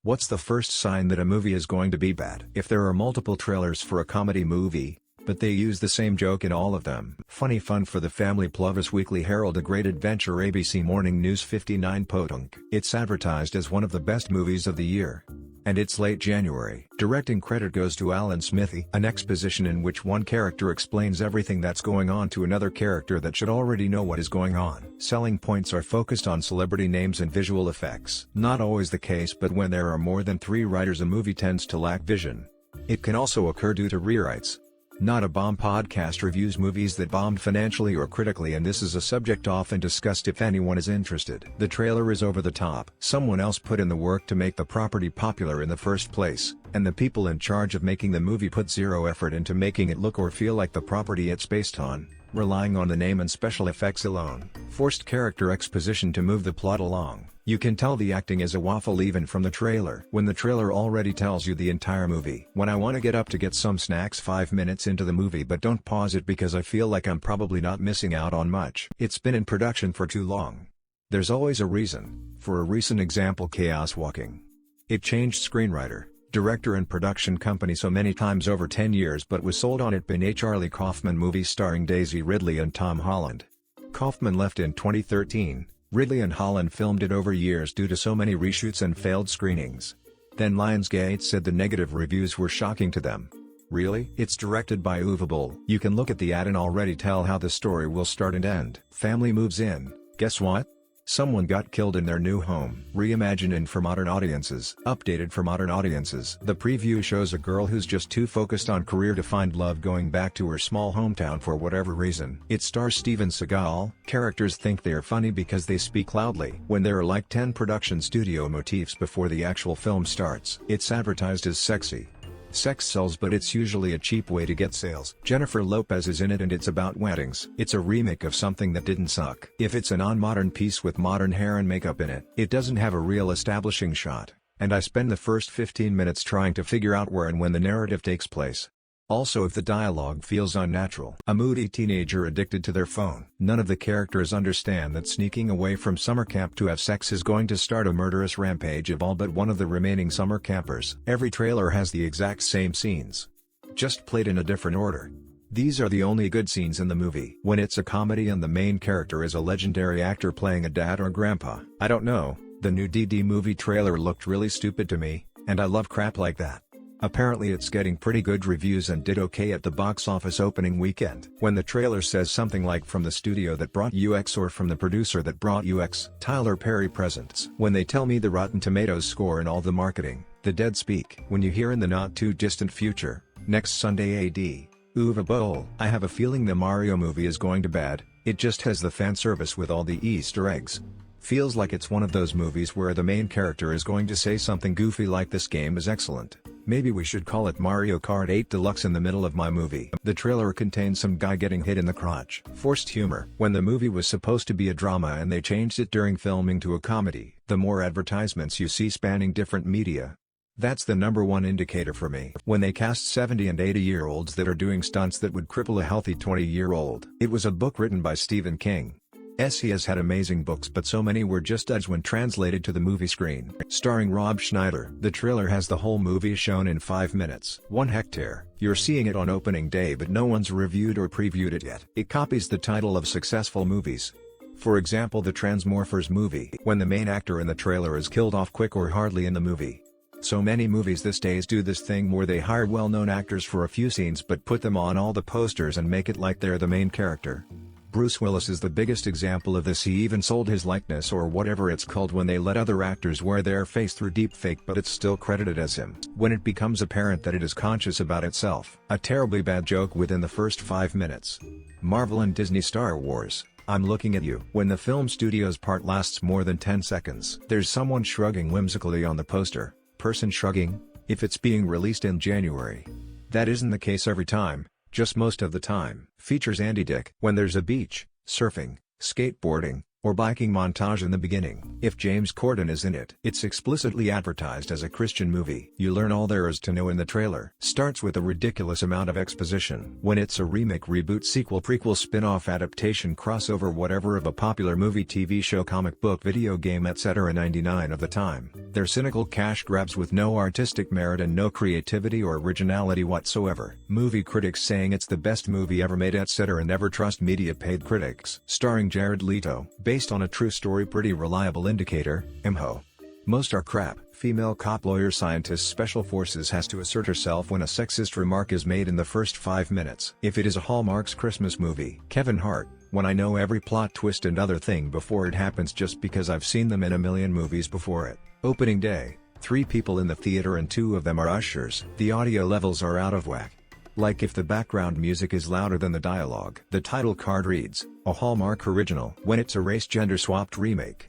What's the first sign that a movie is going to be bad? If there are multiple trailers for a comedy movie, but they use the same joke in all of them. Funny fun for the family. Plovis Weekly Herald. A Great Adventure. ABC Morning News. 59 Podunk. It's advertised as one of the best movies of the year. And it's late January. Directing credit goes to Alan Smithy. An exposition in which one character explains everything that's going on to another character that should already know what is going on. Selling points are focused on celebrity names and visual effects. Not always the case, but when there are more than 3 writers, a movie tends to lack vision. It can also occur due to rewrites. Not a Bomb podcast reviews movies that bombed financially or critically, and this is a subject often discussed if anyone is interested. The trailer is over the top. Someone else put in the work to make the property popular in the first place, and the people in charge of making the movie put zero effort into making it look or feel like the property it's based on, relying on the name and special effects alone. Forced character exposition to move the plot along. You can tell the acting is a waffle even from the trailer, when the trailer already tells you the entire movie. When I want to get up to get some snacks 5 minutes into the movie but don't pause it because I feel like I'm probably not missing out on much. It's been in production for too long. There's always a reason. For a recent example, Chaos Walking. It changed screenwriter, director and production company so many times over 10 years but was sold on it being a Charlie Kaufman movie starring Daisy Ridley and Tom Holland. Kaufman left in 2013. Ridley and Holland filmed it over years due to so many reshoots and failed screenings. Then Lionsgate said the negative reviews were shocking to them. Really? It's directed by Uwe Boll. You can look at the ad and already tell how the story will start and end. Family moves in. Guess what? Someone got killed in their new home. Reimagined and for modern audiences. Updated for modern audiences. The preview shows a girl who's just too focused on career to find love going back to her small hometown for whatever reason. It stars Steven Seagal. Characters think they are funny because they speak loudly. When there are like 10 production studio motifs before the actual film starts. It's advertised as sexy. Sex sells, but it's usually a cheap way to get sales. Jennifer Lopez is in it and it's about weddings. It's a remake of something that didn't suck. If it's a non-modern piece with modern hair and makeup in it, it doesn't have a real establishing shot, and I spend the first 15 minutes trying to figure out where and when the narrative takes place. Also, if the dialogue feels unnatural. A moody teenager addicted to their phone. None of the characters understand that sneaking away from summer camp to have sex is going to start a murderous rampage of all but one of the remaining summer campers. Every trailer has the exact same scenes, just played in a different order. These are the only good scenes in the movie. When it's a comedy and the main character is a legendary actor playing a dad or grandpa. I don't know, the new DD movie trailer looked really stupid to me, and I love crap like that. Apparently it's getting pretty good reviews and did okay at the box office opening weekend. When the trailer says something like from the studio that brought you X or from the producer that brought you X, Tyler Perry presents. When they tell me the Rotten Tomatoes score and all the marketing, the dead speak. When you hear in the not too distant future, next Sunday AD, Uwe Boll. I have a feeling the Mario movie is going to bad. It just has the fan service with all the Easter eggs. Feels like it's one of those movies where the main character is going to say something goofy like this game is excellent. Maybe we should call it Mario Kart 8 Deluxe in the middle of my movie. The trailer contains some guy getting hit in the crotch. Forced humor. When the movie was supposed to be a drama and they changed it during filming to a comedy, the more advertisements you see spanning different media, that's the #1 indicator for me. When they cast 70 and 80-year-olds that are doing stunts that would cripple a healthy 20-year-old. It was a book written by Stephen King. He has had amazing books, but so many were just duds when translated to the movie screen. Starring Rob Schneider. The trailer has the whole movie shown in 5 minutes. 1 hectare. You're seeing it on opening day but no one's reviewed or previewed it yet. It copies the title of successful movies. For example, the Transmorphers movie. When the main actor in the trailer is killed off quick or hardly in the movie. So many movies these days do this thing where they hire well-known actors for a few scenes but put them on all the posters and make it like they're the main character. Bruce Willis is the biggest example of this. He even sold his likeness or whatever it's called when they let other actors wear their face through deepfake but it's still credited as him. When it becomes apparent that it is conscious about itself. A terribly bad joke within the first 5 minutes. Marvel and Disney Star Wars. I'm looking at you. When the film studio's part lasts more than 10 seconds. There's someone shrugging whimsically on the poster. Person shrugging, if it's being released in January. That isn't the case every time. Just most of the time. Features Andy Dick. When there's a beach, surfing, skateboarding, or biking montage in the beginning. If James Corden is in it, it's explicitly advertised as a Christian movie. You learn all there is to know in the trailer. Starts with a ridiculous amount of exposition. When it's a remake, reboot, sequel, prequel, spin-off, adaptation, crossover, whatever of a popular movie, TV show, comic book, video game, etc. 99% of the time, they're cynical cash grabs with no artistic merit and no creativity or originality whatsoever. Movie critics saying it's the best movie ever made, etc. Never trust media paid critics. Starring Jared Leto, based on a true story, pretty reliable indicator, MHO. Most are crap. Female cop, lawyer, scientist, special forces has to assert herself when a sexist remark is made in the first 5 minutes. If it is a Hallmark's Christmas movie, Kevin Hart, when I know every plot twist and other thing before it happens just because I've seen them in a million movies before it. Opening day, 3 people in the theater and 2 of them are ushers. The audio levels are out of whack. Like if the background music is louder than the dialogue. The title card reads, a Hallmark original. When it's a race gender swapped remake,